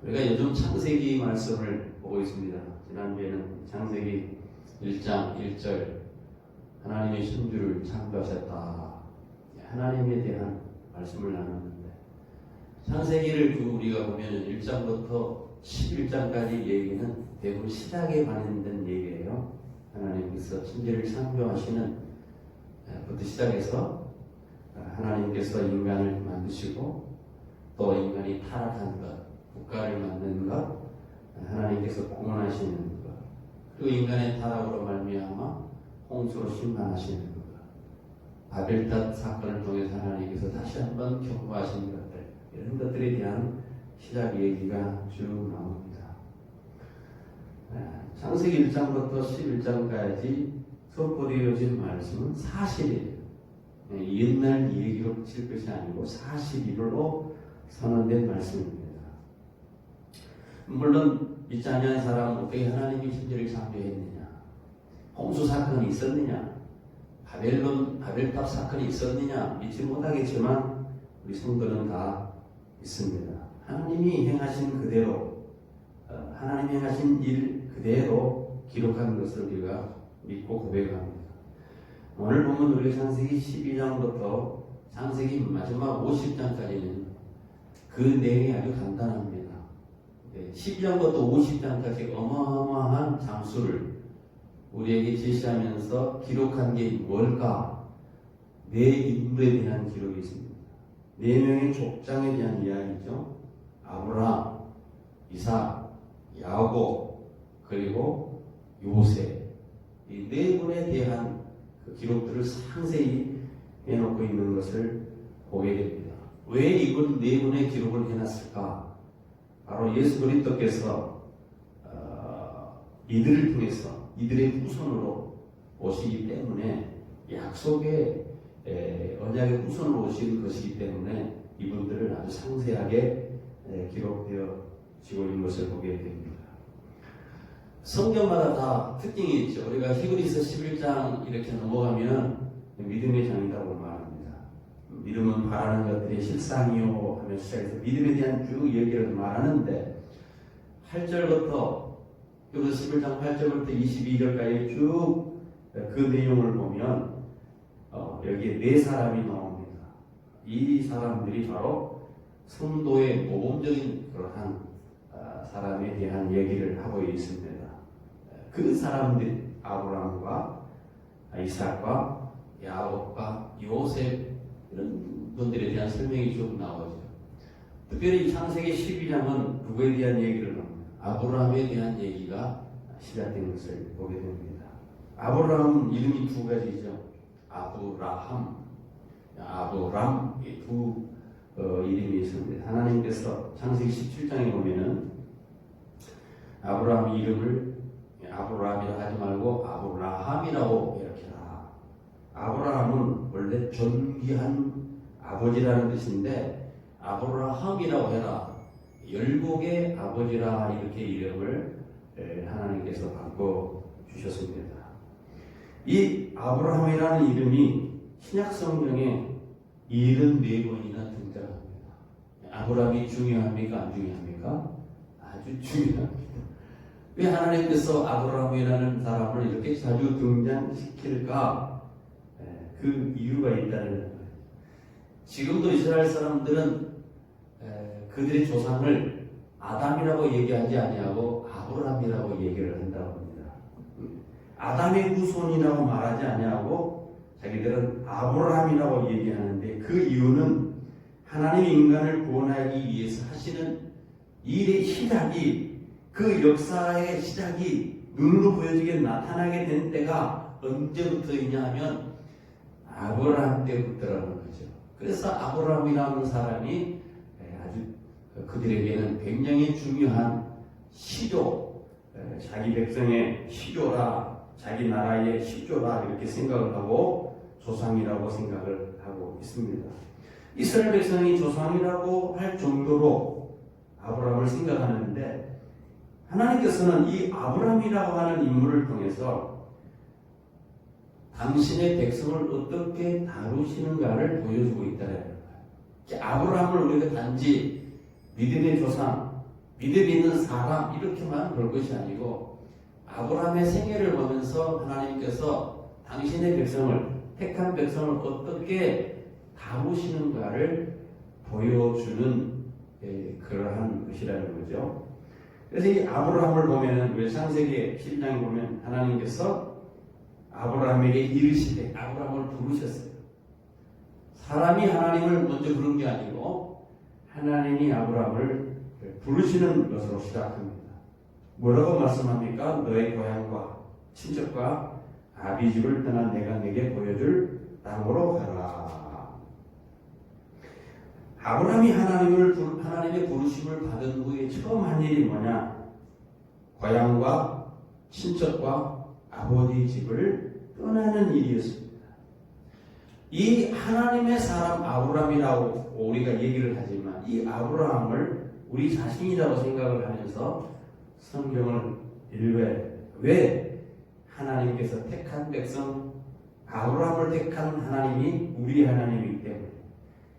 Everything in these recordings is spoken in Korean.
우리가 요즘 창세기 말씀을 보고 있습니다. 지난주에는 창세기 1장 1절 하나님의 천주를 창조하셨다. 하나님에 대한 말씀을 나눴는데 창세기를 우리가 보면 1장부터 11장까지 얘기는 대부분 시작에 관련된 얘기예요. 하나님께서 천지를 창조하시는 부터 시작해서 하나님께서 인간을 만드시고 또 인간이 타락한 것, 국가를 만든 것, 하나님께서 공헌하시는 것, 그리고 인간의 타락으로 말미암아 홍수로 심판하시는 것, 바벨탑 사건을 통해서 하나님께서 다시 한번 경고하시는 것들, 이런 것들에 대한 시작 얘기가 쭉 나옵니다. 창세기 1장부터 11장까지 선포되어진 말씀은 사실이에요. 옛날 얘기로 칠 것이 아니고 사실로 선언된 말씀입니다. 물론 믿지 않는 사람은 어떻게 하나님이 천지를 창조했느냐, 홍수 사건이 있었느냐, 바벨탑 사건이 있었느냐 믿지 못하겠지만 우리 성도는 다 있습니다. 하나님이 행하신 그대로, 하나님이 행하신 일 그대로 기록한 것을 우리가 믿고 고백합니다. 오늘 보면 우리가 창세기 12장부터 창세기 마지막 50장까지는 그 내용이 아주 간단합니다. 12장부터 50장까지 어마어마한 장수를 우리에게 제시하면서 기록한 게 뭘까? 네 인물에 대한 기록이 있습니다. 네 명의 족장에 대한 이야기죠. 아브라함, 이삭, 야곱, 그리고 요셉. 이 네 분에 대한 그 기록들을 상세히 해놓고 있는 것을 보게 됩니다. 왜 이분 네 분의 기록을 해놨을까? 바로 예수 그리스도께서 이들을 통해서 이들의 후손으로 오시기 때문에 약속의 언약의 후손으로 오신 것이기 때문에 이분들을 아주 상세하게 기록되어지고 있는 것을 보게 됩니다. 성경마다 다 특징이 있죠. 우리가 히브리서 11장 이렇게 넘어가면 믿음의 장이라고 말합니다. 믿음은 바라는 것들의 실상이요 하며 시작해서 믿음에 대한 쭉 얘기를 말하는데 8절부터 히브리서 11장 8절부터 22절까지 쭉 그 내용을 보면 여기에 네 사람이 나옵니다. 이 사람들이 바로 성도의 모범적인 그러한 사람에 대한 얘기를 하고 있습니다. 그 사람들 아브라함과 이삭과 야곱과 요셉 이런 분들에 대한 설명이 쭉 나오죠. 특별히 창세기 12장은 누구에 대한 얘기를 합니다. 아브라함에 대한 얘기가 시작된 것을 보게 됩니다. 아브라함은 이름이 두 가지죠. 아브람 이 두 이름이 있습니다. 하나님께서 창세기 17장에 보면은 아브라함 이름을 아브라함이라고 하지 말고 아브라함이라고 이렇게 하라. 아브라함은 원래 존귀한 아버지라는 뜻인데 아브라함이라고 해라. 열국의 아버지라 이렇게 이름을 하나님께서 바꿔 주셨습니다. 이 아브라함이라는 이름이 신약 성경에 74번이나 등장합니다. 아브라함이 중요합니까? 안 중요합니까? 아주 중요합니다. 왜 하나님께서 아브라함이라는 사람을 이렇게 자주 등장시킬까? 그 이유가 있다는 거예요. 지금도 이스라엘 사람들은 그들의 조상을 아담이라고 얘기하지 아니하고 아브라함이라고 얘기를 한다고 합니다. 아담의 후손이라고 말하지 아니하고 자기들은 아브라함이라고 얘기하는데 그 이유는 하나님이 인간을 구원하기 위해서 하시는 일의 시작이 그 역사의 시작이 눈으로 보여지게 나타나게 된 때가 언제부터이냐 하면 아브라함 때부터라는 거죠. 그래서 아브라함이라는 사람이 아주 그들에게는 굉장히 중요한 시조, 자기 백성의 시조라, 자기 나라의 시조라 이렇게 생각을 하고 조상이라고 생각을 하고 있습니다. 이스라엘 백성이 조상이라고 할 정도로 아브라함을 생각하는데 하나님께서는 이 아브라함이라고 하는 인물을 통해서 당신의 백성을 어떻게 다루시는가를 보여주고 있다는 거예요. 아브라함을 우리가 단지 믿음의 조상, 믿음이 있는 사람 이렇게만 볼 것이 아니고 아브라함의 생애를 보면서 하나님께서 당신의 백성을 택한 백성을 어떻게 다루시는가를 보여주는 그러한 것이라는 거죠. 그래서 이 아브라함을 보면은 왜 창세기 7장에 보면 하나님께서 아브라함에게 이르시되 아브라함을 부르셨어요. 사람이 하나님을 먼저 부른 게 아니고 하나님이 아브라함을 부르시는 것으로 시작합니다. 뭐라고 말씀합니까? 너의 고향과 친척과 아비집을 떠나 내가 내게 보여줄 땅으로 가라. 아브라함이 하나님의 부르심을 받은 후에 처음 한 일이 뭐냐? 고향과 친척과 아버지 집을 떠나는 일이었습니다. 이 하나님의 사람 아브라함이라고 우리가 얘기를 하지만 이 아브라함을 우리 자신이라고 생각을 하면서 성경을 읽어야 됩니다. 왜? 하나님께서 택한 백성 아브라함을 택한 하나님이 우리 하나님이기 때문에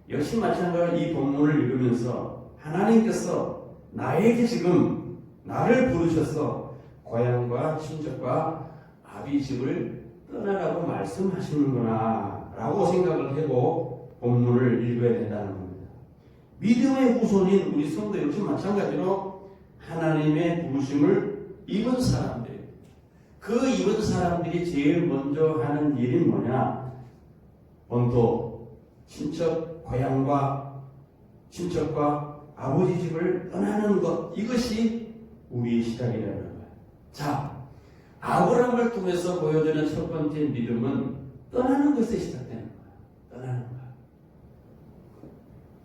역시 마찬가지로 이 본문을 읽으면서 하나님께서 나에게 지금 나를 부르셔서 고향과 친척과 아비집을 떠나라고 말씀하시는구나 라고 생각을 하고 본문을 읽어야 된다는 겁니다. 믿음의 후손인 우리 성도 역시 마찬가지로 하나님의 부르심을 입은 사람들, 그 입은 사람들이 제일 먼저 하는 일이 뭐냐? 본토, 친척, 고향과 친척과 아버지 집을 떠나는 것, 이것이 우리의 시작이라는 거예요. 자, 아브라함을 통해서 보여주는 첫 번째 믿음은 떠나는 것에 시작되는 거예요. 떠나는 거예요.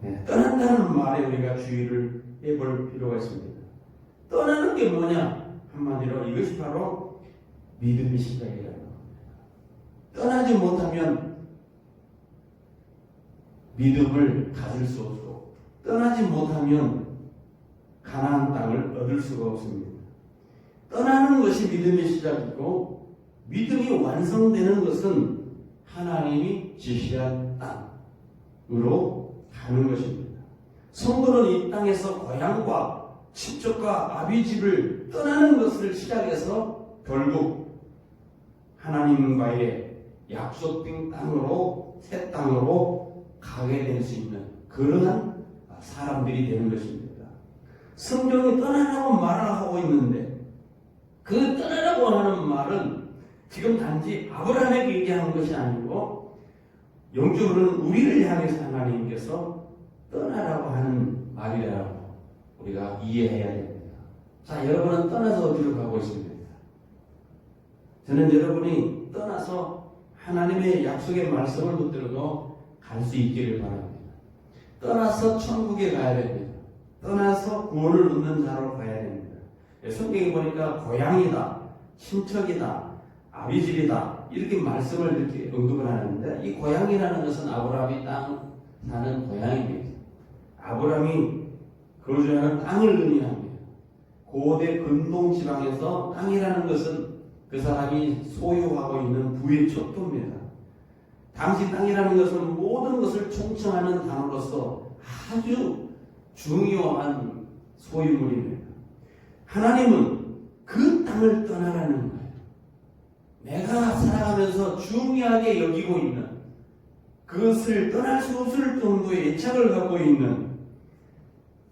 네, 떠난다는 말에 우리가 주의를 해볼 필요가 있습니다. 떠나는 게 뭐냐? 한마디로 이것이 바로 믿음의 시작이라는 겁니다. 떠나지 못하면 믿음을 가질 수 없고 떠나지 못하면 가나안 땅을 얻을 수가 없습니다. 떠나는 것이 믿음의 시작이고 믿음이 완성되는 것은 하나님이 지시한 땅으로 가는 것입니다. 성도는 이 땅에서 고향과 친척과 아비집을 떠나는 것을 시작해서 결국 하나님과의 약속된 땅으로 새 땅으로 가게 될 수 있는 그러한 사람들이 되는 것입니다. 성경이 떠나라고 말을 하고 있는데 그 떠나라고 하는 말은 지금 단지 아브라함에게 얘기하는 것이 아니고 영적으로는 우리를 향해서 하나님께서 떠나라고 하는 말이라고 우리가 이해해야 됩니다. 자, 여러분은 떠나서 어디로 가고 있습니까? 저는 여러분이 떠나서 하나님의 약속의 말씀을 붙들고 갈 수 있기를 바랍니다. 떠나서 천국에 가야 됩니다. 떠나서 구원을 얻는 자로 가야 됩니다. 성경에 보니까 고향이다, 친척이다, 아비집이다 이렇게 말씀을 이렇게 언급을 하는데 이 고향이라는 것은 아브라함이 땅 사는 고향입니다. 아브라함이 거주하는 땅을 의미합니다. 고대 근동 지방에서 땅이라는 것은 그 사람이 소유하고 있는 부의 척도입니다. 당시 땅이라는 것은 모든 것을 총칭하는 단어로서 아주 중요한 소유물입니다. 하나님은 그 땅을 떠나라는 거예요. 내가 살아가면서 중요하게 여기고 있는 그것을 떠날 수 없을 정도의 애착을 갖고 있는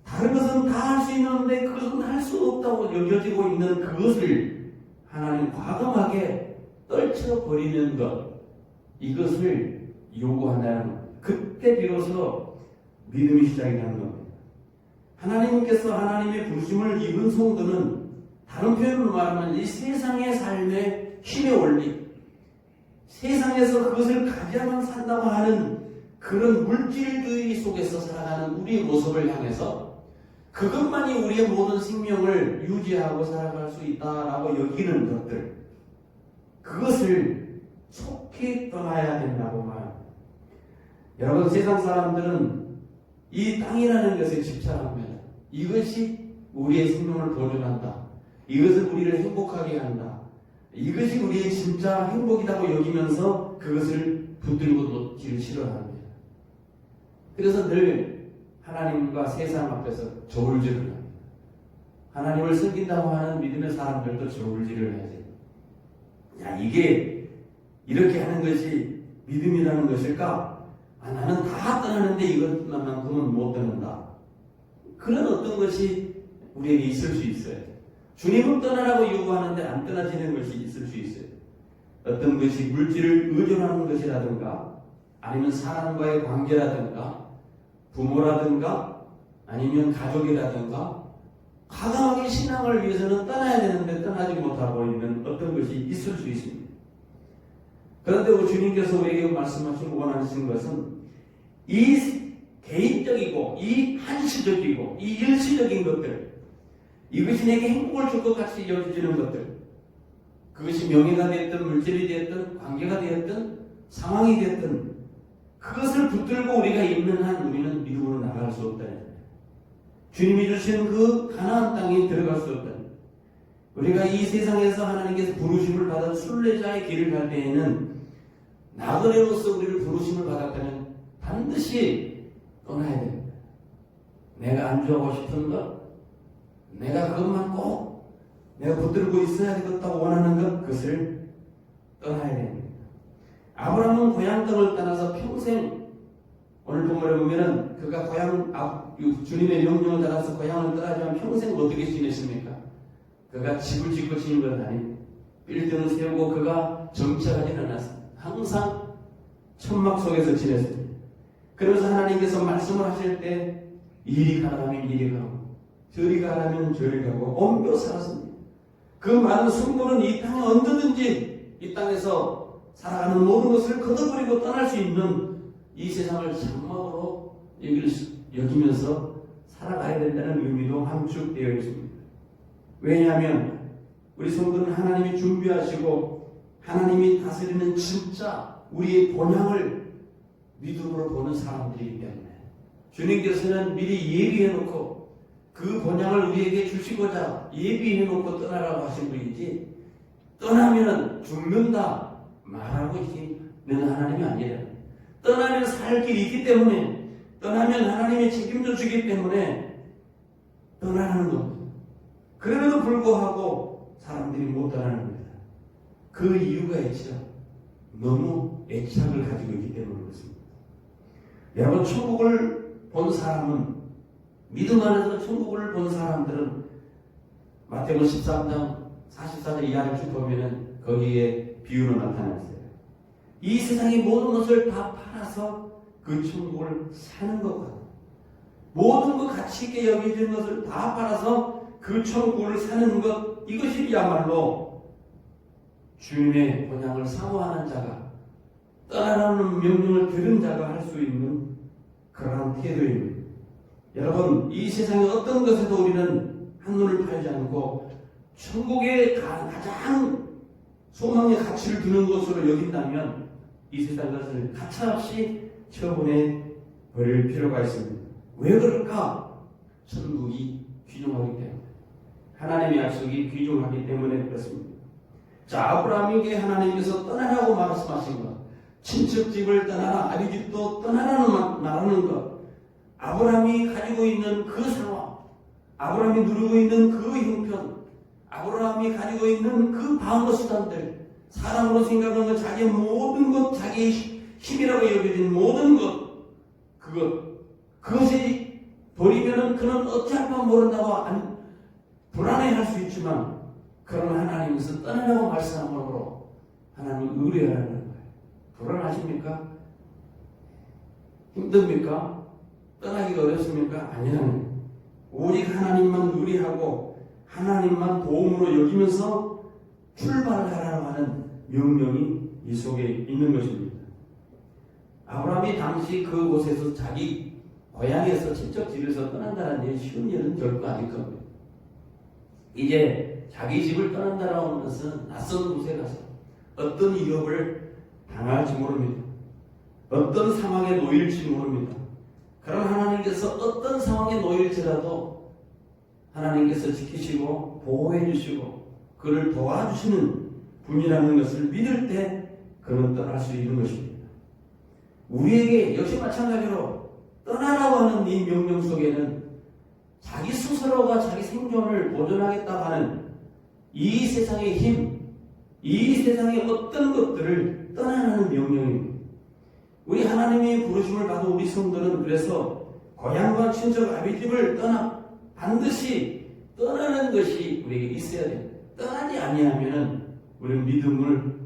다른 것은 다 할 수 있는데 그것은 할 수 없다고 여겨지고 있는 그것을 하나님 과감하게 떨쳐버리는 것 이것을 요구한다는 겁니다. 그때 비로소 믿음이 시작이 되는 겁니다. 하나님께서 하나님의 부르심을 입은 성도는 다른 표현으로 말하면 이 세상의 삶의 힘의 원리 세상에서 그것을 가져야만 산다고 하는 그런 물질주의 속에서 살아가는 우리의 모습을 향해서 그것만이 우리의 모든 생명을 유지하고 살아갈 수 있다라고 여기는 것들 그것을 속히 떠나야 된다고 말합니다. 여러분 세상 사람들은 이 땅이라는 것에 집착합니다. 이것이 우리의 생명을 보존한다. 이것은 우리를 행복하게 한다. 이것이 우리의 진짜 행복이라고 여기면서 그것을 붙들고 놓기를 싫어합니다. 그래서 늘 하나님과 세상 앞에서 저울질을 합니다. 하나님을 섬긴다고 하는 믿음의 사람들도 저울질을 해야지. 야, 이게 이렇게 하는 것이 믿음이라는 것일까? 아, 나는 다 떠나는데 이것만큼은 못 떠난다. 그런 어떤 것이 우리에게 있을 수 있어요. 주님은 떠나라고 요구하는데 안 떠나지는 것이 있을 수 있어요. 어떤 것이 물질을 의존하는 것이라든가, 아니면 사람과의 관계라든가, 부모라든가, 아니면 가족이라든가, 과감하게 신앙을 위해서는 떠나야 되는데 떠나지 못하고 있는 어떤 것이 있을 수 있습니다. 그런데 우리 주님께서 우리에게 말씀하시고 원하시는 것은 이 개인적이고, 이 한시적이고, 이 일시적인 것들, 이것이 내게 행복을 줄 것 같이 여겨지는 것들, 그것이 명예가 되었든 물질이 되었든 관계가 되었든 상황이 되었든 그것을 붙들고 우리가 있는 한 우리는 믿음으로 나갈 수 없다는 거예요. 주님이 주신 그 가나안 땅에 들어갈 수 없다는 거예요. 우리가 이 세상에서 하나님께서 부르심을 받은 순례자의 길을 갈 때에는 나그네로서 우리를 부르심을 받았다면 반드시 떠나야 됩니다. 내가 안주하고 싶은 것, 내가 그것만 꼭 내가 붙들고 있어야 되겠다고 원하는 것, 그것을 떠나야 됩니다. 아브라함은 고향 땅을 떠나서 평생, 오늘 본문에 보면은 그가 주님의 명령을 따라서 고향을 떠나지만 평생 어떻게 지냈습니까? 그가 집을 짓고 지는 건 아닙니다. 빌딩을 세우고 그가 정착하지는 않았습니다. 항상 천막 속에서 지냈습니다. 그래서 하나님께서 말씀을 하실 때 이리 가라면 이리 가고 저리 가라면 저리 가고 옮겨 살았습니다. 그 많은 승부는 이 땅에 언제든지 이 땅에서 살아가는 모든 것을 걷어버리고 떠날 수 있는 이 세상을 장막으로 여기면서 살아가야 된다는 의미도 함축되어 있습니다. 왜냐하면 우리 성도는 하나님이 준비하시고 하나님이 다스리는 진짜 우리의 본향을 믿음으로 보는 사람들이기 때문에 주님께서는 미리 예비해놓고 그 본향을 우리에게 주시고자 예비해놓고 떠나라고 하신 분이지, 떠나면 죽는다 말하고 있는 하나님이 아니라, 떠나면 살 길이 있기 때문에, 떠나면 하나님이 책임져 주기 때문에 떠나는 겁니다. 그럼에도 불구하고 사람들이 못 떠나는 겁니다. 그 이유가 있죠. 너무 애착을 가지고 있기 때문에 그렇습니다. 여러분, 천국을 본 사람은, 믿음 안에서 천국을 본 사람들은 마태복음 13장 44절 이하를 쭉 보면은 거기에 비유로 나타났어요. 이 세상의 모든 것을 다 팔아서 그 천국을 사는 것 같아요. 모든 것 가치 있게 여겨지는 것을 다 팔아서 그 천국을 사는 것, 이것이야말로 주님의 본향을 사모하는 자가, 떠나라는 명령을 들은 자가 할 수 있는 그러한 태도입니다. 여러분, 이 세상의 어떤 것에도 우리는 한눈을 팔지 않고 천국에 가장 소망의 가치를 두는 것으로 여긴다면 이 세상 것을 가차없이 처분해 버릴 필요가 있습니다. 왜 그럴까? 천국이 귀중하기 때문에, 하나님의 약속이 귀중하기 때문에 그렇습니다. 자, 아브라함에게 하나님께서 떠나라고 말씀하신 것, 친척집을 떠나라, 아비집도 떠나라는 말하는 것, 아브라함이 가지고 있는 그 상황, 아브라함이 누리고 있는 그 형편, 아브라함이 가지고 있는 그 방어 수단들, 사람으로 생각하는 것, 자기의 모든 것, 자기의 힘이라고 여겨진 모든 것, 그것이 버리면은 그는 어찌할 바 모른다고 불안해할 수 있지만, 그러나 하나님께서 떠나라고 말씀함으로 하나님을 의뢰하라는 거예요. 불안하십니까? 힘듭니까? 떠나기가 어렵습니까? 아니라는, 오직 하나님만 의뢰하고 하나님만 도움으로 여기면서 출발하라고 하는 명령이 이 속에 있는 것입니다. 아브라함이 당시 그곳에서 자기 고향에서 친척 집에서 떠난다는 게 쉬운 일은 결코 아닐 겁니다. 이제 자기 집을 떠난다라고 하는 것은 낯선 곳에 가서 어떤 위협을 당할지 모릅니다. 어떤 상황에 놓일지 모릅니다. 그럼 하나님께서 어떤 상황에 놓일지라도 하나님께서 지키시고 보호해 주시고 그를 도와주시는 분이라는 것을 믿을 때 그는 떠날 수 있는 것입니다. 우리에게 역시 마찬가지로 떠나라고 하는 이 명령 속에는 자기 스스로가 자기 생존을 보존하겠다 하는 이 세상의 힘, 이 세상의 어떤 것들을 떠나라는 명령입니다. 우리 하나님의 부르심을 받은 우리 성도는 그래서 고향과 친척 아비집을 반드시 떠나는 것이 우리에게 있어야 됩니다. 떠나지 아니하면 우리는 믿음을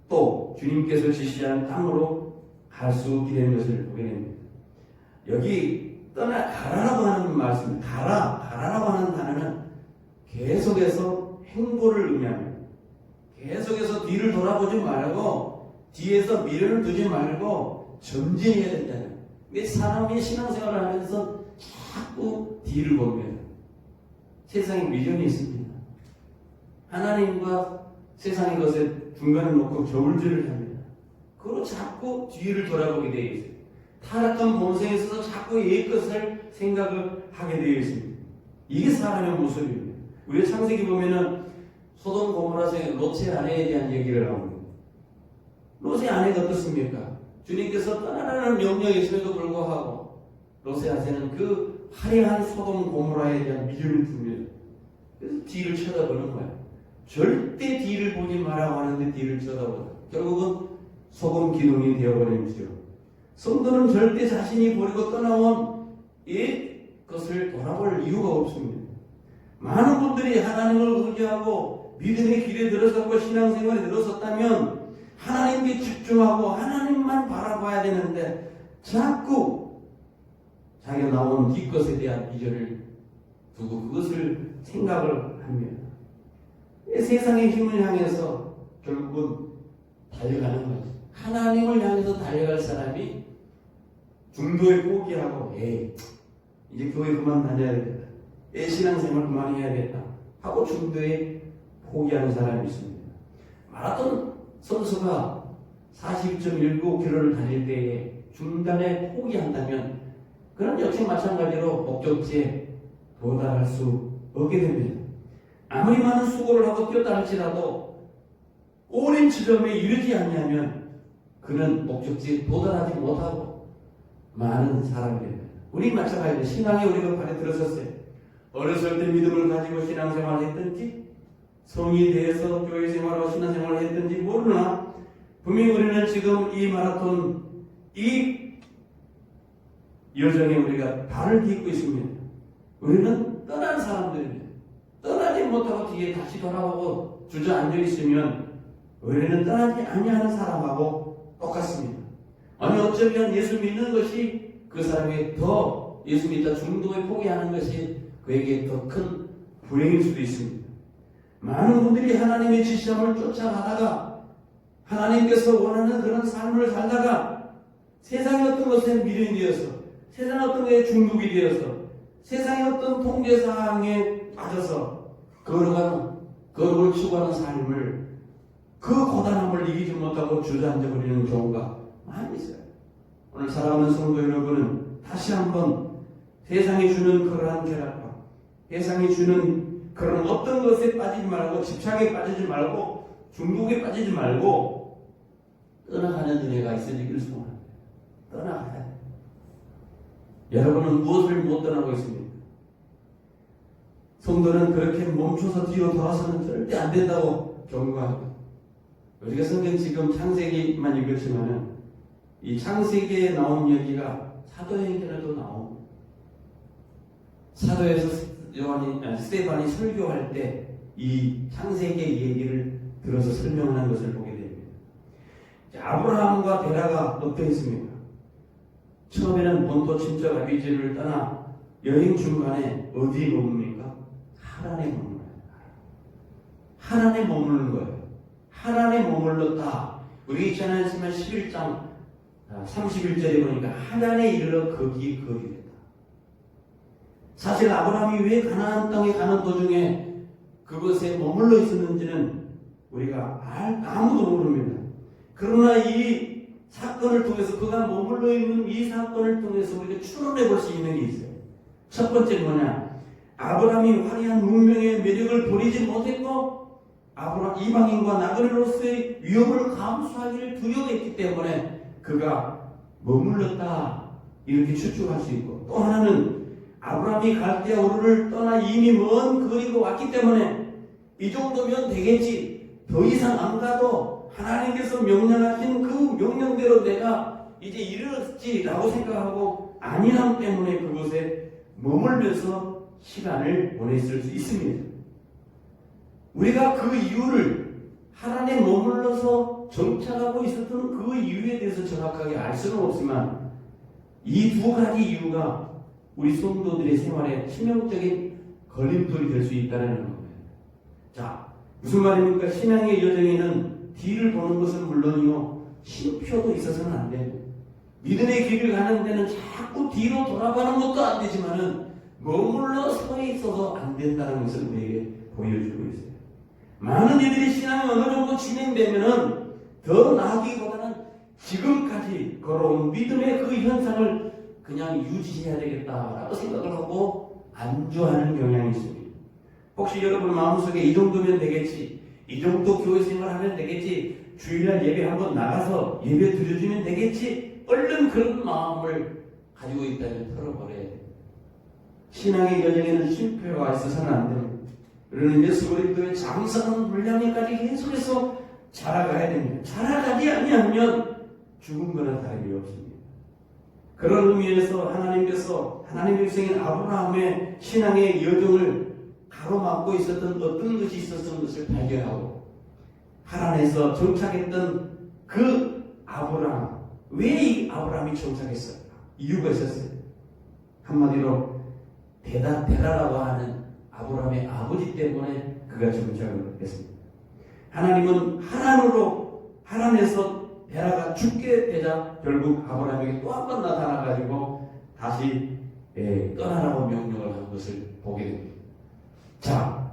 또 주님께서 지시하는 땅으로 갈 수 없게 되는 것을 보게 됩니다. 여기 가라라고 하는 말씀, 가라라고 하는 단어는 계속해서 행보를 의미합니다. 계속해서 뒤를 돌아보지 말고 뒤에서 미련을 두지 말고 전진해야 된다는. 왜 사람이 신앙생활을 하면서 자꾸 뒤를 봅니다. 세상에 미련이 있습니다. 하나님과 세상의 것에 중간에 놓고 저울질을 합니다. 그리고 자꾸 뒤를 돌아보게 되어 있어요. 타락한 본성에 있어서 자꾸 옛 것을 생각을 하게 되어 있습니다. 이게 사람의 모습입니다. 우리 창세기 보면은 소돔 고모라의 롯의 아내에 대한 얘기를 합니다. 롯의 아내가 어떻습니까? 주님께서 떠나라는 명령이 있음에도 불구하고 롯의 아내는 그 화려한 소돔 고모라에 대한 미련을 둡니다. 그래서 뒤를 쳐다보는 거예요. 절대 뒤를 보지 말라고 하는데 뒤를 쳐다보다. 결국은 소금 기둥이 되어버리죠. 성도는 절대 자신이 버리고 떠나온 이 것을 돌아볼 이유가 없습니다. 많은 분들이 하나님을 의지하고 믿음의 길에 들어섰고 신앙생활에 들어섰다면 하나님께 집중하고 하나님만 바라봐야 되는데 자꾸 자기가 나온 뒷것에 대한 비전을 두고 그것을 생각을 합니다. 세상의 힘을 향해서 결국은 달려가는 거죠. 하나님을 향해서 달려갈 사람이 중도에 포기하고 이제 교회 그만 다녀야겠다. 신앙생활 그만해야겠다 하고 중도에 포기하는 사람이 있습니다. 마라톤 선수가 42.19km를 달릴 때에 중단에 포기한다면 그런 역시 마찬가지로 목적지에 도달할 수 없게 됩니다. 아무리 많은 수고를 하고 뛰었다 할지라도 오랜 지점에 이르지 않냐면 그는 목적지에 도달하지 못하고 많은 사람이 됩니다. 우리 마찬가지로 신앙에 우리가 발에 들었었어요. 어렸을 때 믿음을 가지고 신앙생활을 했든지 성이 돼서 교회 생활과 신앙생활을 했든지 모르나 분명히 우리는 지금 이 마라톤 이 여정에 우리가 발을 딛고 있습니다. 우리는 떠난 사람들입니다. 떠나지 못하고 뒤에 다시 돌아오고 주저앉아 있으면 우리는 떠나지 아니하는 사람하고 똑같습니다. 아니 어쩌면 예수 믿는 것이 그 사람에게 더 예수 믿다 중도에 포기하는 것이 그에게 더 큰 불행일 수도 있습니다. 많은 분들이 하나님의 지시함을 쫓아가다가 하나님께서 원하는 그런 삶을 살다가 세상의 어떤 것에 미련이 되어서 세상의 어떤 것에 중독이 되어서 세상의 어떤 통제사항에 빠져서 그걸 추구하는 삶을 그 고단함을 이기지 못하고 주저앉아 버리는 경우가 많이 있어요. 오늘 사랑하는 성도 여러분은 다시 한번 세상이 주는 그러한 쾌락과 세상이 주는 그런 어떤 것에 빠지지 말고 집착에 빠지지 말고 중독에 빠지지 말고 떠나가는 은혜가 있어지기를 소원합니다. 떠나가야 돼요. 여러분은 무엇을 못 떠나고 있습니까? 성도는 그렇게 멈춰서 뒤로 돌아서는 절대 안 된다고 경고합니다. 우리가 성경 지금 창세기만 읽었지만은 이 창세기에 나온 얘기가 사도행전에도 나옵니다. 사도에서 스데반이 설교할 때 이 창세기 얘기를 들어서 설명하는 것을 보게 됩니다. 아브라함과 데라가 어떻게 했습니까? 처음에는 본토 친척 아비집을 떠나 여행 중간에 어디에 머뭅니까? 하란에 머무는 거예요. 하란에 머무는 거예요. 하란에 머물렀다. 우리 지난주에 11장 31절에 보니까 하란에 이르러 거기 됐다. 사실 아브라함이 왜 가나안 땅에 가는 도중에 그것에 머물러 있었는지는 우리가 아무도 모릅니다. 그러나 이 사건을 통해서 그가 머물러 있는 이 사건을 통해서 우리가 추론해 볼 수 있는 게 있어요. 첫 번째 뭐냐? 아브라함이 화려한 문명의 매력을 버리지 못했고 이방인과 나그네로서의 위험을 감수하기를 두려워했기 때문에 그가 머물렀다 이렇게 추측할 수 있고, 또 하나는 아브라함이 갈대아 우르를 떠나 이미 먼 거리로 왔기 때문에 이 정도면 되겠지. 더 이상 안 가도 하나님께서 명령하신 그 명령대로 내가 이제 이르렀지라고 생각하고 안일함 때문에 그곳에 머물면서 시간을 보냈을 수 있습니다. 우리가 그 이유를 하나님에 머물러서 정착하고 있었던 그 이유에 대해서 정확하게 알 수는 없지만 이 두 가지 이유가 우리 성도들의 생활에 치명적인 걸림돌이 될 수 있다는 겁니다. 자, 무슨 말입니까? 신앙의 여정에는 뒤를 보는 것은 물론이요, 쉼표도 있어서는 안 됩니다. 믿음의 길을 가는 데는 자꾸 뒤로 돌아가는 것도 안 되지만은 머물러 서 있어서 안 된다는 것을 우리에게 보여주고 있어요. 많은 이들의 신앙이 어느 정도 진행되면은 더 나아가기보다는 지금까지 걸어온 믿음의 그 현상을 그냥 유지해야 되겠다라고 생각을 하고 안주하는 경향이 있습니다. 혹시 여러분 마음속에 이 정도면 되겠지, 이 정도 교회 생활하면 되겠지, 주일날 예배 한번 나가서 예배 드려주면 되겠지, 얼른 그런 마음을 가지고 있다면 털어버려야 돼요. 신앙의 여정에는 쉼표가 있어서는 안 됩니다. 우리는 예수 그리스도의 장성한 분량에까지 계속해서 자라가야 됩니다. 자라가지 아니하면 죽은 거나 다름이 없습니다. 그런 의미에서 하나님께서 하나님의 백성인 아브라함의 신앙의 여정을 가로막고 있었던 어떤 것이 있었던 것을 발견하고 하란에서 정착했던 그 아브라함, 왜 이 아브라함이 정착했을까? 이유가 있었어요. 한마디로 데라라고 하는 아브라함의 아버지 때문에 그가 정착을 했습니다. 하나님은 하란에서 데라가 죽게 되자 결국 아브라함에게 또 한 번 나타나가지고 다시 떠나라고 명령을 한 것을 보게 됩니다. 자,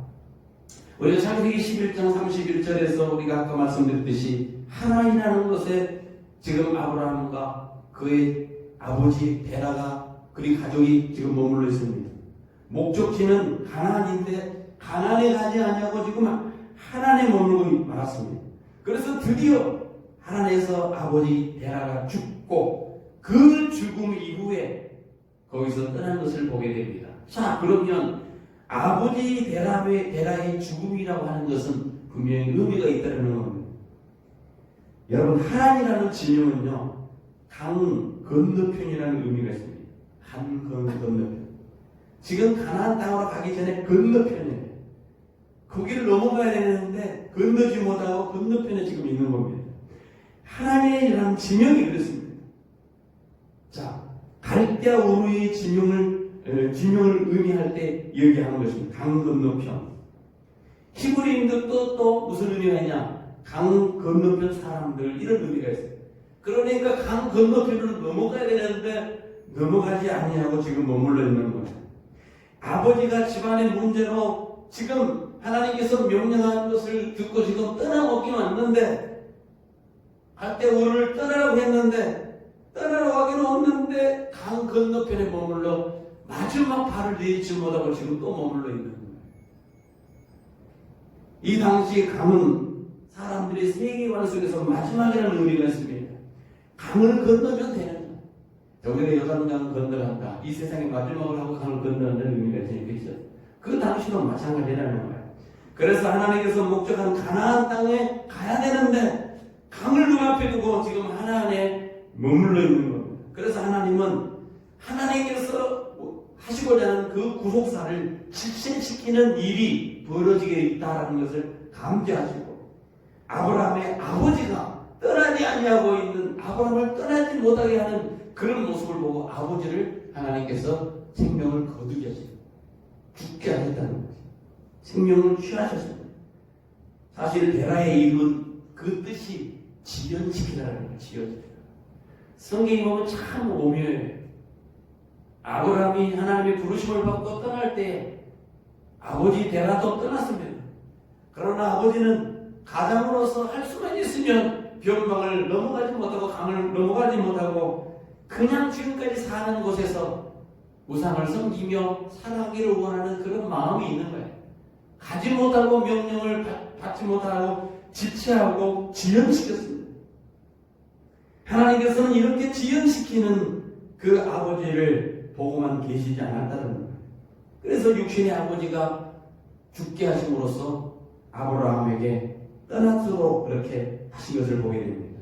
우리가 창세기 11장 31절에서 우리가 아까 말씀드렸듯이 하란이라는 곳에 지금 아브라함과 그의 아버지 데라가 그리 가족이 지금 머물러 있습니다. 목적지는 가나안인데 가나안에 가지 아니하고 지금 하란에 머물고 말았습니다. 그래서 드디어 하란에서 아버지 데라가 죽고 그 죽음 이후에 거기서 떠난 것을 보게 됩니다. 자, 그러면 아버지 데라의 죽음이라고 하는 것은 분명히 의미가 있다는 겁니다. 여러분, 하란이라는 지명은요, 강 건너편이라는 의미가 있습니다. 한 건너편. 지금 가나안 땅으로 가기 전에 건너편이에요. 거기를 넘어가야 되는데 건너지 못하고 건너편에 지금 있는 겁니다. 하나님이라는 지명이 그렇습니다. 자, 갈대아 우르의 지명을 의미할 때 얘기하는 것입니다. 강 건너편. 히브리인들도 또 무슨 의미가 있냐? 강 건너편 사람들, 이런 의미가 있어요. 그러니까 강 건너편으로 넘어가야 되는데 넘어가지 아니하고 지금 머물러 있는 거예요. 아버지가 집안의 문제로 지금 하나님께서 명령한 것을 듣고 지금 떠나먹기는 왔는데 갈대아 우르를 떠나라고 했는데 떠나러 가기는 없는데 강 건너편에 머물러 마지막 발을 내딛지 못하고 지금 또 머물러 있는 거예요. 이 당시 강은 사람들의 세계관 속에서 마지막이라는 의미가 있습니다. 강을 건너면 되는 거예요. 저번에 요단강 건너간다. 이 세상의 마지막을 하고 강을 건너간다는 의미가 있겠죠. 그 당시도 마찬가지라는 거예요. 그래서 하나님께서 목적한 가나안 땅에 가야 되는데 강을 눈앞에 두고 지금 하나안에 머물러 있는 겁니다. 그래서 하나님은 하나님께서 하시고자 하는 그 구속사를 실현시키는 일이 벌어지게 있다는 것을 감지하시고 아브라함의 아버지가 떠나지 아니하고 있는 아브라함을 떠나지 못하게 하는 그런 모습을 보고 아버지를 하나님께서 생명을 거두게 하시고 죽게 하셨다는 거죠. 생명을 취하셨습니다. 사실 데라의 이름은 그 뜻이 지연시키라는 거예요. 지연시키라. 성경이 보면 참 오묘해요. 아브라함이 하나님의 부르심을 받고 떠날 때 아버지 데라도 떠났습니다. 그러나 아버지는 가장으로서 할 수만 있으면 변방을 넘어가지 못하고 강을 넘어가지 못하고 그냥 지금까지 사는 곳에서 우상을 섬기며 살아가기를 원하는 그런 마음이 있는 거예요. 가지 못하고 명령을 받지 못하고 지체하고 지연시켰습니다. 하나님께서는 이렇게 지연시키는 그 아버지를 보고만 계시지 않았다는 거예요. 그래서 육신의 아버지가 죽게 하심으로써 아브라함에게 떠나도록 그렇게 하신 것을 보게 됩니다.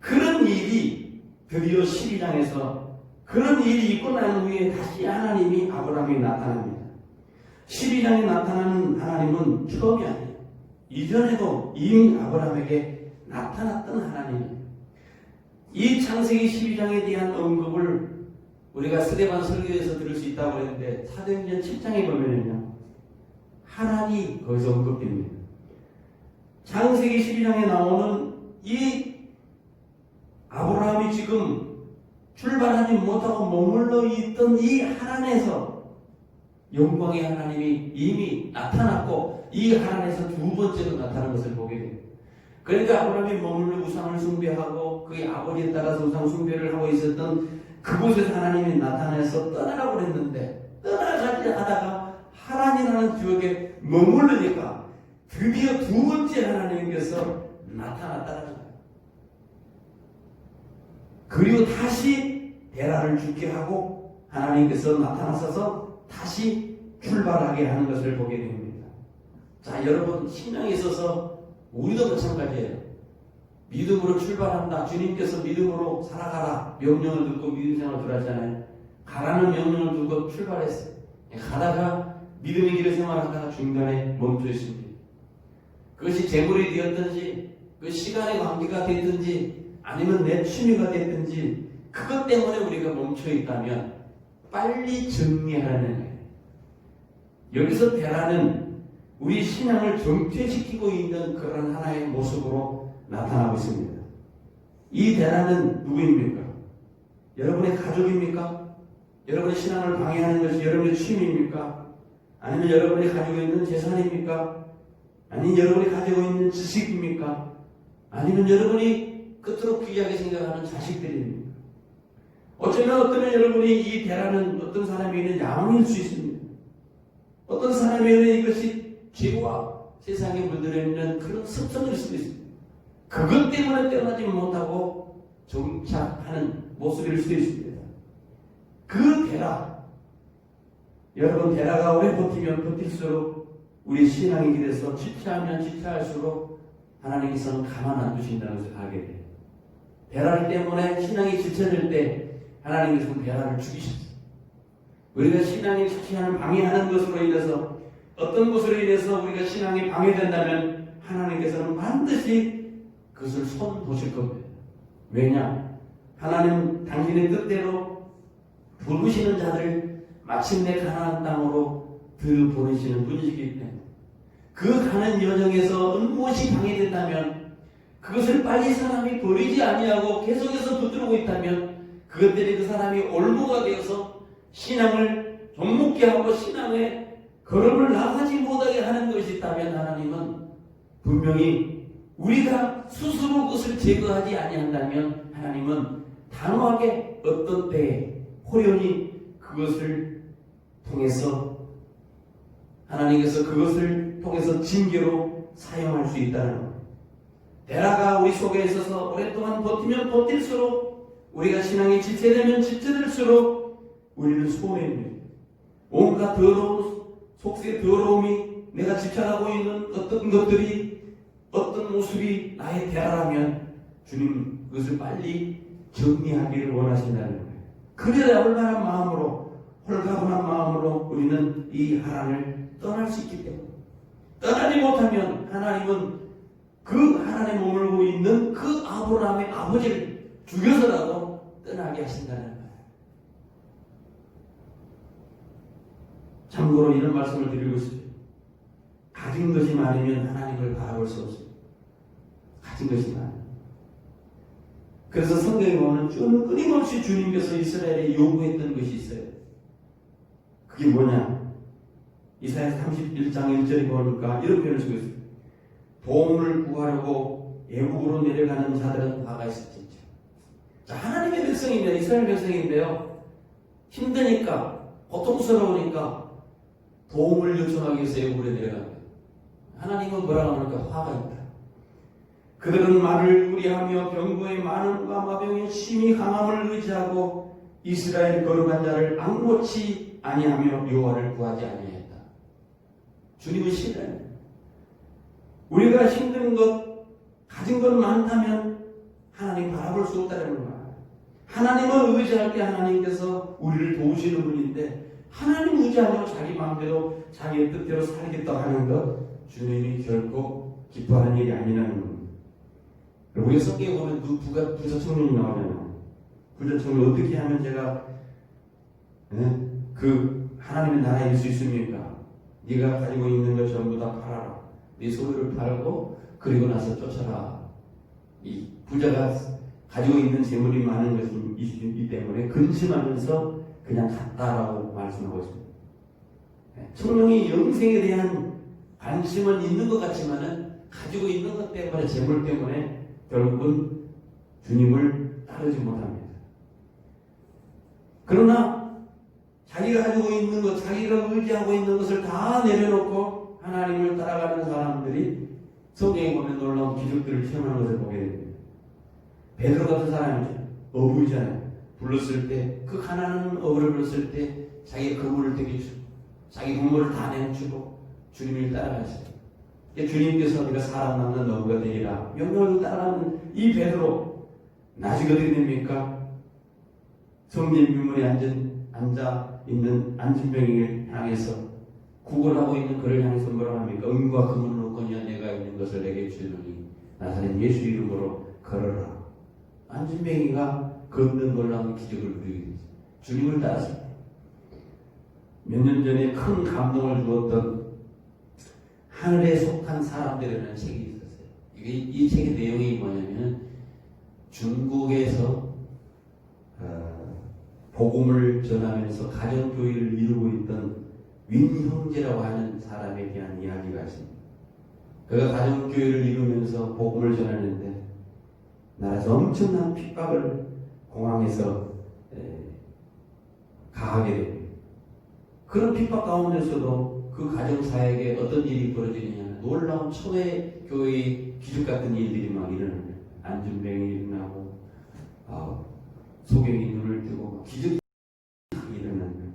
그런 일이 드디어 12장에서 그런 일이 있고 난 후에 다시 하나님이 아브라함에 나타납니다. 12장에 나타나는 하나님은 처음이 아니에요. 이전에도 이미 아브라함에게 나타났던 하나님이에요. 이 창세기 12장에 대한 언급을 우리가 스데반 설교에서 들을 수 있다고 했는데 사도행전 7장에 보면은요, 하란이 거기서 언급됩니다. 창세기 12장에 나오는 이 아브라함이 지금 출발하지 못하고 머물러 있던 이 하란에서 영광의 하나님이 이미 나타났고 이 하란에서 두 번째로 나타난 것을 보게 됩니다. 그러니까 아브라함이 머물러 우상을 숭배하고 그의 아버지에 따라서 우상 숭배를 하고 있었던 그곳에서 하나님이 나타나서 떠나라고 그랬는데 떠나가지 하다가 하란이라는 지역에 머무르니까 드디어 두 번째 하나님께서 나타났다는 거예요. 그리고 다시 베라를 죽게 하고 하나님께서 나타나셔서 다시 출발하게 하는 것을 보게 됩니다. 자, 여러분, 신앙에 있어서 우리도 마찬가지예요. 믿음으로 출발한다. 주님께서 믿음으로 살아가라. 명령을 듣고 믿음 생활을 들었잖아요. 가라는 명령을 듣고 출발했어요. 가다가 믿음의 길을 생활하다가 중간에 멈춰 있습니다. 그것이 재물이 되었든지 그 시간의 관계가 됐든지 아니면 내 취미가 됐든지 그것 때문에 우리가 멈춰 있다면 빨리 정리하라는 거예요. 여기서 베라는 우리 신앙을 정체시키고 있는 그런 하나의 모습으로 나타나고 있습니다. 이 베라는 누구입니까? 여러분의 가족입니까? 여러분의 신앙을 방해하는 것이 여러분의 취미입니까? 아니면 여러분이 가지고 있는 재산입니까? 아니면 여러분이 가지고 있는 지식입니까? 아니면 여러분이 끝으로 귀하게 생각하는 자식들입니까? 어쩌면 어떤 여러분이 이 베라는 어떤 사람에게는 야망일 수 있습니다. 어떤 사람에게는 이것이 죄와 세상에 물들어 있는 그런 습성일 수도 있습니다. 그것 때문에 떠나지 못하고 정착하는 모습일 수도 있습니다. 그 베라, 여러분, 베라가 오래 버티면 버틸수록 우리 신앙의 길에서 지체하면 지체할수록 하나님께서는 가만 안 두신다는 것을 알게 돼요. 베라 때문에 신앙이 지쳐질 때 하나님께서는 베라를 죽이셨어요. 우리가 신앙이 지체하는 방해하는 것으로 인해서 어떤 것으로 인해서 우리가 신앙이 방해된다면 하나님께서는 반드시 그것을 손보실 겁니다. 왜냐? 하나님 당신의 뜻대로 부르시는 자들 마침내 가나안 땅으로 들보내시는 분이시기 때문에 그 가는 여정에서 무엇이 방해된다면 그것을 빨리 사람이 버리지 아니하고 계속해서 붙들고 있다면 그것들이 그 사람이 올무가 되어서 신앙을 좀먹게 하고 신앙의 걸음을 나가지 못하게 하는 것이 있다면 하나님은 분명히 우리가 스스로 그것을 제거하지 아니한다면 하나님은 단호하게 어떤 때에 호련히 그것을 통해서 하나님께서 그것을 통해서 징계로 사용할 수 있다는 것. 베라가 우리 속에 있어서 오랫동안 버티면 버틸수록 우리가 신앙이 지체되면 지체될수록 우리는 소외입니다. 온갖 더러운 속세 더러움이 내가 집착하고 있는 어떤 것들이 어떤 모습이 나의 베라라면 주님 그것을 빨리 정리하기를 원하신다는 거예요. 그래야 얼마나 마음으로 홀가분한 마음으로 우리는 이 하나님을 떠날 수 있기 때문에 떠나지 못하면 하나님은 그 하나님에 머물고 있는 그 아브라함의 아버지를 죽여서라도 떠나게 하신다는 거예요. 참고로 이런 말씀을 드리고 싶어요. 가진 것이 많으면 하나님을 바라볼 수 없어요. 가진 것이 많아요. 그래서 성경에 보면 끊임없이 주님께서 이스라엘에 요구했던 것이 있어요. 그게 뭐냐? 이사야 31장 1절에 보니까 이런 표현을 쓰고 있어요. 도움을 구하려고 애국으로 내려가는 자들은 화가 있을지죠. 자, 하나님의 백성입니다. 이스라엘 백성인데요. 힘드니까, 고통스러우니까 도움을 요청하기 위해서 애국으로 내려갑니다. 하나님은 뭐라고 하니까 화가 있다. 그들은 말을 우리하며 병거의 많음과 마병의 심히 강함을 의지하고 이스라엘 거룩한 자를 앙고치 아니하며 여호와를 구하지 아니하였다. 주님은 신뢰. 우리가 힘든 것, 가진 것 많다면 하나님 바라볼 수 없다는 거야. 하나님을 의지할 때 하나님께서 우리를 도우시는 분인데 하나님 의지하고 자기 마음대로 자기의 뜻대로 살겠다고 하는 것 주님이 결코 기뻐하는 일이 아니라는 겁니다. 우리 성경에 보면 그 부자 청년이 나오잖아요. 부자 청년 어떻게 하면 제가 그 하나님의 나라에 있을 수 있습니까? 네가 가지고 있는 것 전부 다 팔아라. 네 소유를 팔고 그리고 나서 쫓아라. 이 부자가 가지고 있는 재물이 많은 것이기 때문에 근심하면서 그냥 갔다라고 말씀하고 있습니다. 청년이 영생에 대한 관심은 있는 것 같지만은 가지고 있는 것 때문에 재물 때문에 결국은 주님을 따르지 못합니다. 그러나 자기가 가지고 있는 것, 자기가 의지하고 있는 것을 다 내려놓고 하나님을 따라가는 사람들이 성경에 보면 놀라운 기적들을 체험하는 것을 보게 됩니다. 베드로 같은 사람이죠. 어부이잖아요. 불렀을 때, 그 가난한 어부를 불렀을 때 자기 그물을 떼기주고 자기 그물을 다 내주고 주님을 따라가시죠. 주님께서 네가 사람 낳는 어부가 되리라 명령을 따라가는 이 베드로 나중에 어떻게 됩니까? 성전 유문에 앉아 있는 안진병을 향해서 구걸하고 있는 그를 향해서 뭐라고 합니까? 은과 금은 없거니와 내가 있는 것을 내게 주노니 나사렛 예수 이름으로 걸어라. 안진병이가 걷는 놀라운 기적을 누리게 됐어요. 주님을 따랐습니다. 몇 년 전에 큰 감동을 주었던 하늘에 속한 사람들이라는 책이 있었어요. 이 책의 내용이 뭐냐면 중국에서 복음을 전하면서 가정교회를 이루고 있던 윈 형제라고 하는 사람에 대한 이야기가 있습니다. 그가 가정교회를 이루면서 복음을 전하는데 나라에서 엄청난 핍박을 공항에서 가하게 됩니다. 그런 핍박 가운데서도 그 가정사에게 어떤 일이 벌어지느냐 놀라운 초대 교회의 기적 같은 일들이 막 일어납니다. 안전병이 일어나고 소경이 눈을 뜨고 기적이 일어납니다.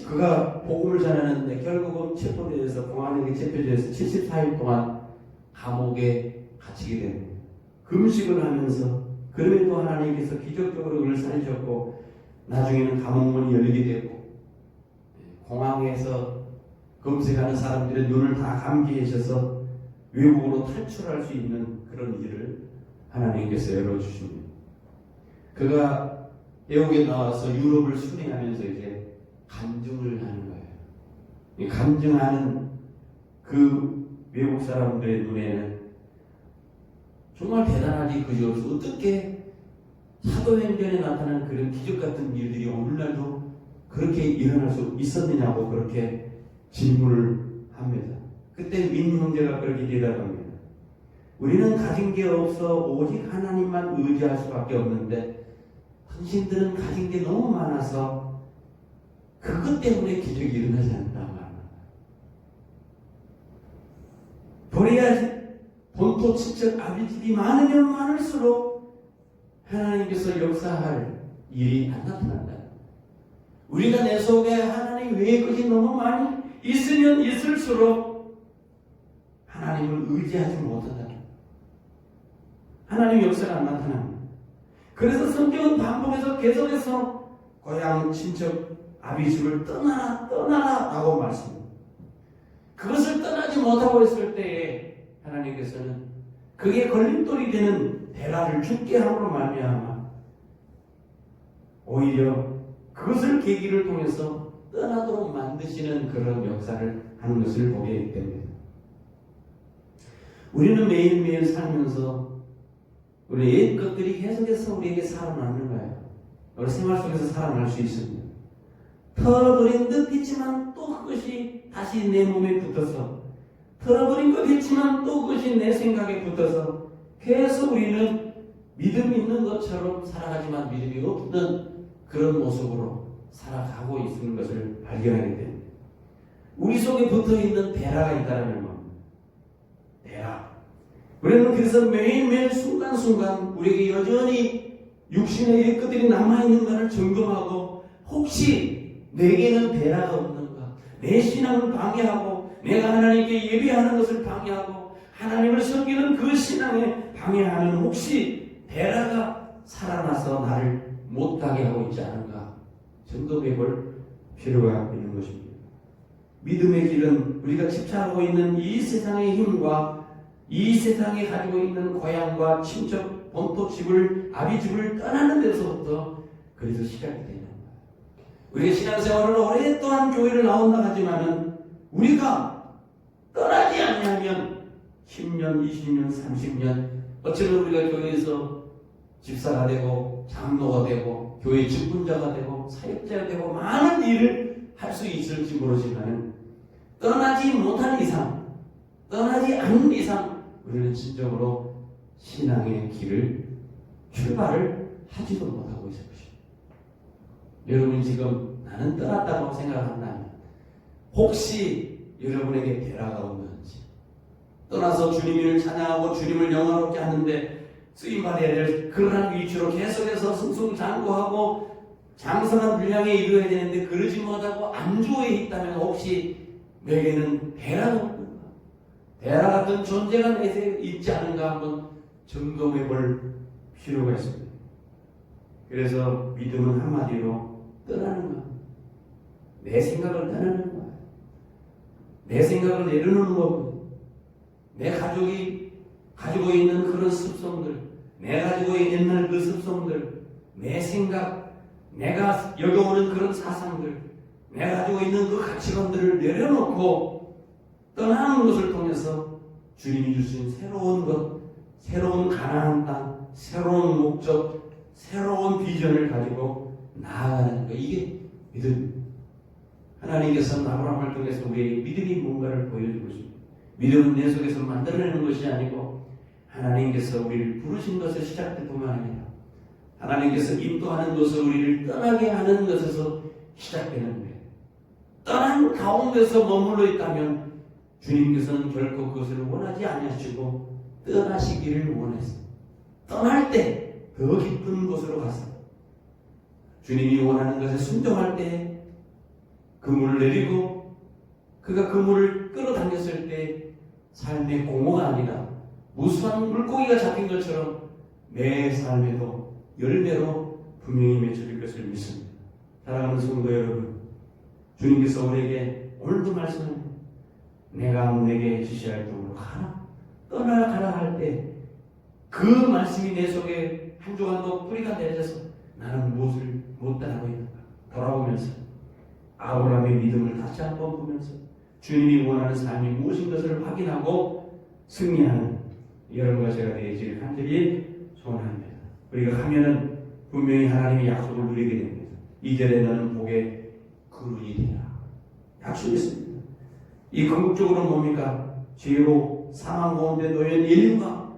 그가 복음을 전하는데 결국은 체포되어서 공안에게 체포되어서 74일 동안 감옥에 갇히게 됩니다. 금식을 하면서 그럼에도 하나님께서 기적적으로 그를 살리셨고 나중에는 감옥문이 열리게 되고 공항에서 검색하는 사람들의 눈을 다 감게 하셔서 외국으로 탈출할 수 있는 그런 일을 하나님께서 열어주십니다. 그가 외국에 나와서 유럽을 순회하면서 이제 간증을 하는 거예요. 이 간증하는 그 외국 사람들의 눈에는 정말 대단하지 그지없어 어떻게 사도행전에 나타난 그런 기적 같은 일들이 오늘날도 그렇게 일어날 수 있었느냐고 그렇게 질문을 합니다. 그때 윈 형제가 그렇게 대답합니다. 우리는 가진 게 없어 오직 하나님만 의지할 수밖에 없는데 당신들은 가진 게 너무 많아서 그것 때문에 기적이 일어나지 않는다 말합니다. 보리야 본토 친척 아비집이 많으면 많을수록 하나님께서 역사할 일이 안 나타난다. 우리가 내 속에 하나님 외의 것이 너무 많이 있으면 있을수록 하나님을 의지하지 못한다. 하나님 역사가 안 나타납니다. 그래서 성경은 반복해서 계속해서 고향 친척 아비집을 떠나라 라고 말씀합니다. 그것을 떠나지 못하고 있을 때에 하나님께서는 그게 걸림돌이 되는 베라를 죽게 함으로 말미암아 오히려 그것을 계기를 통해서 떠나도록 만드시는 그런 역사를 하는 것을 보게 됩니다. 우리는 매일매일 살면서 우리 옛 것들이 계속해서 우리에게 살아나는 거예요. 우리 생활 속에서 살아날 수 있습니다. 털어버린 듯 했지만 또 그것이 다시 내 몸에 붙어서 털어버린 것 했지만 또 그것이 내 생각에 붙어서 계속 우리는 믿음 있는 것처럼 살아가지만 믿음이 없는 그런 모습으로 살아가고 있는 것을 발견하게 됩니다. 우리 속에 붙어있는 베라가 있다는 겁니다. 베라. 우리는 그래서 매일매일 순간순간 우리에게 여전히 육신의 옛 것들이 남아있는 것을 점검하고 혹시 내게는 베라가 없는가? 내 신앙을 방해하고 내가 하나님께 예배하는 것을 방해하고 하나님을 섬기는 그 신앙에 방해하는 혹시 베라가 살아나서 나를 못하게 하고 있지 않은가? 점검해 볼 필요가 있는 것입니다. 믿음의 길은 우리가 집착하고 있는 이 세상의 힘과 이 세상에 가지고 있는 고향과 친척, 본토 집을, 아비집을 떠나는 데서부터 그래서 시작이 되는 거예요. 우리가 신앙생활을 오랫동안 교회를 나온다 하지만은 우리가 떠나지 않냐면 10년, 20년, 30년 어쩌면 우리가 교회에서 집사가 되고 장로가 되고 교회 직분자가 되고 사역자가 되고 많은 일을 할 수 있을지 모르지만 떠나지 못한 이상, 떠나지 않는 이상 우리는 진정으로 신앙의 길을 출발을 하지도 못하고 있을 것입니다. 여러분 지금 나는 떠났다고 생각한다면 혹시 여러분에게 베라가 없는지, 떠나서 주님을 찬양하고 주님을 영화롭게 하는데 쓰임받아야 될 그러한 위치로 계속해서 승승장구하고 장성한 분량에 이르러야 되는데 그러지 못하고 안주에 있다면 혹시 내게는 베라가 없는가? 베라 같은 존재가 내게 있지 않은가 한번 점검해 볼 필요가 있습니다. 그래서 믿음은 한마디로 떠나는 것, 내 생각을 떠나는 것, 내 생각을 내려놓는 것, 내 가족이 가지고 있는 그런 습성들, 내 가지고 있는 옛날 그 습성들, 내 생각, 내가 여겨오는 그런 사상들, 내가 가지고 있는 그 가치관들을 내려놓고 떠나는 것을 통해서 주님이 주신 새로운 것, 새로운 가나안 땅, 새로운 목적, 새로운 비전을 가지고 나아가는 것, 이게 믿음. 하나님께서는 아브라함을 통해서 우리에게 믿음이 뭔가를 보여주고 있습니다. 믿음은 내 속에서 만들어내는 것이 아니고 하나님께서 우리를 부르신 것에 시작될 뿐만 아니라 하나님께서 인도하는 것을 우리를 떠나게 하는 것에서 시작되는 거예요. 떠난 가운데서 머물러 있다면 주님께서는 결코 그것을 원하지 아니하시고 떠나시기를 원했어요. 떠날 때 더 깊은 곳으로 가서 주님이 원하는 것에 순종할 때 그물을 내리고 그가 그물을 끌어당겼을 때 삶의 공허가 아니라 무수한 물고기가 잡힌 것처럼 내 삶에도 열매로 분명히 맺혀질 것을 믿습니다. 사랑하는 성도 여러분, 주님께서 우리에게 오늘도 말씀합니다. 내가 내게 지시할 동으로 가라, 떠나가라 할 때 그 말씀이 내 속에 한 조각도 뿌리가 내려져서 나는 무엇을 못 따르고 있는가 돌아보면서 아브라함의 믿음을 다시 한번 보면서 주님이 원하는 삶이 무엇인 것을 확인하고 승리하는 여러분과 제가 되기를 간절히 소원합니다. 우리가 가면은 분명히 하나님의 약속을 누리게 됩니다. 2절에 너는 복의 그릇이 되라. 약속이 있습니다. 이 궁극적으로 뭡니까? 죄로 사망 가운데 놓인 인류가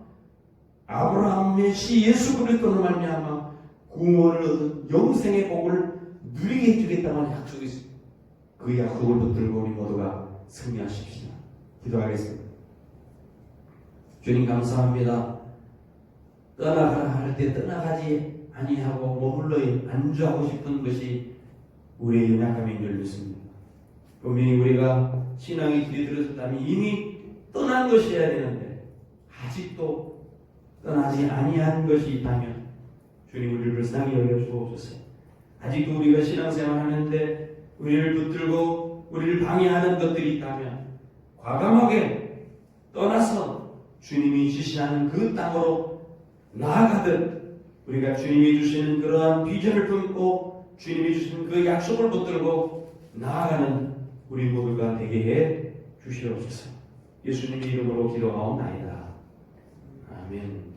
아브라함의 시 예수 그리스도로 말미암아 구원을 얻은 영생의 복을 누리게 해주겠다는 약속이 있습니다. 그 약속을 붙들고 우리 모두가 승리하십시다. 기도하겠습니다. 주님 감사합니다. 떠나가라 할 때 떠나가지 아니하고 머물러 안주하고 싶은 것이 우리의 연약함인 줄 믿습니다. 분명히 우리가 신앙이 길에 들어섰다면 이미 떠난 것이어야 되는데 아직도 떠나지 아니한 것이 있다면 주님 우리를 불쌍히 여겨주옵소서. 아직도 우리가 신앙생활 하는데 우리를 붙들고 우리를 방해하는 것들이 있다면 과감하게 떠나서 주님이 지시하는 그 땅으로 나아가듯 우리가 주님이 주시는 그러한 비전을 품고 주님이 주시는 그 약속을 붙들고 나아가는 우리 모두가 되게 해 주시옵소서. 예수님의 이름으로 기도하옵나이다. 아멘.